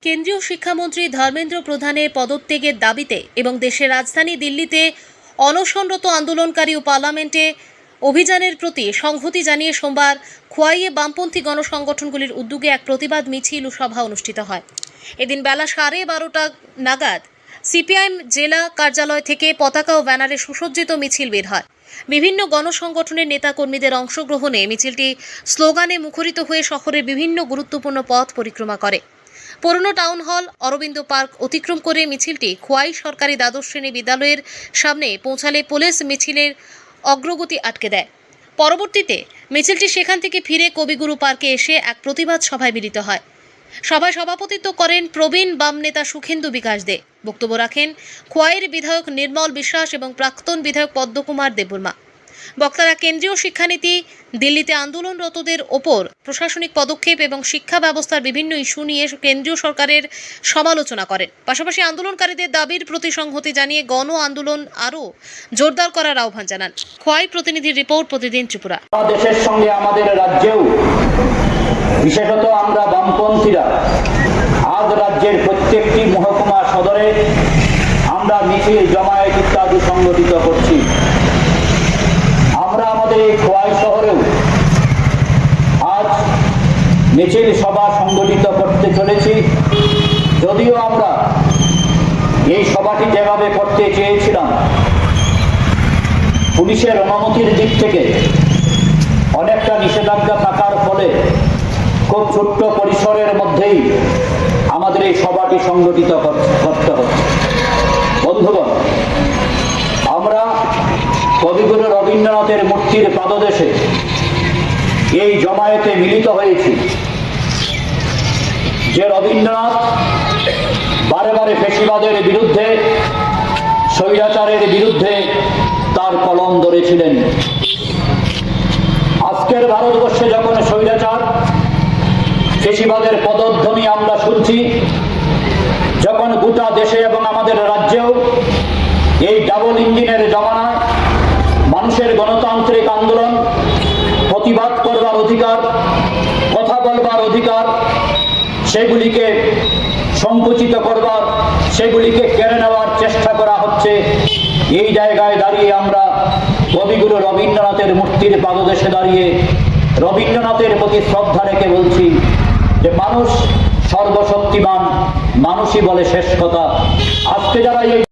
কেন্দ্রীয় শিক্ষামন্ত্রী ধর্মেন্দ্র প্রধানের পদত্যাগের দাবিতে এবং দেশের রাজধানী দিল্লিতে অনশনরত আন্দোলনকারী ও পার্লামেন্টে অভিযানের প্রতি সংহতি জানিয়ে সোমবার খোয়াইয়ে বামপন্থী গণসংগঠনগুলির উদ্যোগে এক প্রতিবাদ মিছিল ও সভা অনুষ্ঠিত হয়। এদিন বেলা 12:30 নাগাদ সিপিআইএম জেলা কার্যালয় থেকে পতাকা ও ব্যানারে সুসজ্জিত মিছিল বের হয়। বিভিন্ন গণসংগঠনের নেতাকর্মীদের অংশগ্রহণে মিছিলটি স্লোগানে মুখরিত হয়ে শহরের বিভিন্ন গুরুত্বপূর্ণ পথ পরিক্রমা করে। পুরনো টাউন হল, অরবিন্দ পার্ক অতিক্রম করে মিছিলটি খোয়াই সরকারি দ্বাদশ শ্রেণী বিদ্যালয়ের সামনে পৌঁছালে পুলিশ মিছিলের অগ্রগতি আটকে দেয়। পরবর্তীতে মিছিলটি সেখান থেকে ফিরে কবিগুরু পার্কে এসে এক প্রতিবাদ সভায় মিলিত হয়। সভায় সভাপতিত্ব করেন প্রবীণ বাম নেতা সুখেন্দু বিকাশ দে। বক্তব্য রাখেন খোয়াইয়ের বিধায়ক নির্মল বিশ্বাস এবং প্রাক্তন বিধায়ক পদ্মকুমার দেববর্মা। বক্তারা কেন্দ্রীয় শিক্ষানীতি, দিল্লিতে আন্দোলনরতদের ওপর প্রশাসনিক পদক্ষেপ এবং শিক্ষা ব্যবস্থার বিভিন্ন ইস্যু নিয়ে কেন্দ্রীয় সরকারের সমালোচনা করেন। পাশাপাশি আন্দোলনকারীদের দাবির প্রতি সংহতি জানিয়ে গণ আন্দোলন আরও জোরদার করার আহ্বান জানান। খোয়াই প্রতিনিধির রিপোর্ট, প্রতিদিন ত্রিপুরা। দেশের সঙ্গে আমাদের রাজ্যেও বিশেষত আমরা বামপন্থীরা আজ রাজ্যের প্রত্যেকটি মহকুমা সদরে আমরা মিছিল, জমায়েত ইত্যাদি সংগঠিত করছি। আমরা আমাদের এই খোয়াই শহরেও আজ মিছিল সভা সংগঠিত করতে চলেছি। যদিও আমরা এই সভাটি যেভাবে করতে চেয়েছিলাম, পুলিশের অনুমতির দিক থেকে অনেকটা নিষেধাজ্ঞা থাকার ফলে খুব ছোট্ট পরিসরের মধ্যেই আমাদের এই সভাটি সংগঠিত করতে হচ্ছে। বন্ধুগণ, আমরা কবিগুরু রবীন্দ্রনাথের মূর্তির পাদদেশে এই জমায়েতে মিলিত হয়েছি। যে রবীন্দ্রনাথ বারে বারে ফ্যাসিবাদের বিরুদ্ধে, স্বৈরাচারের বিরুদ্ধে তার কলম ধরেছিলেন। আজকের ভারতবর্ষে যখন স্বৈরাচার, ফ্যাসিবাদের পদধ্বনি আমরা শুনছি, যখন গোটা দেশে এবং আমাদের রাজ্যেও এই ডাবল ইঞ্জিনের জমানায় মানুষের গণতান্ত্রিক আন্দোলন, প্রতিবাদ করবার অধিকার, কথা বলবার অধিকার, সেগুলিকে সংকুচিত করবার, সেগুলিকে কেড়ে নেওয়ার চেষ্টা করা হচ্ছে, এই জায়গায় দাঁড়িয়ে আমরা কবিগুরু রবীন্দ্রনাথের মূর্তির পাদদেশে দাঁড়িয়ে রবীন্দ্রনাথের প্রতি শ্রদ্ধা রেখে বলছি যে মানুষ সর্বশক্তিমান, মানুষই বলে শেষ কথা। আজকে যারা এই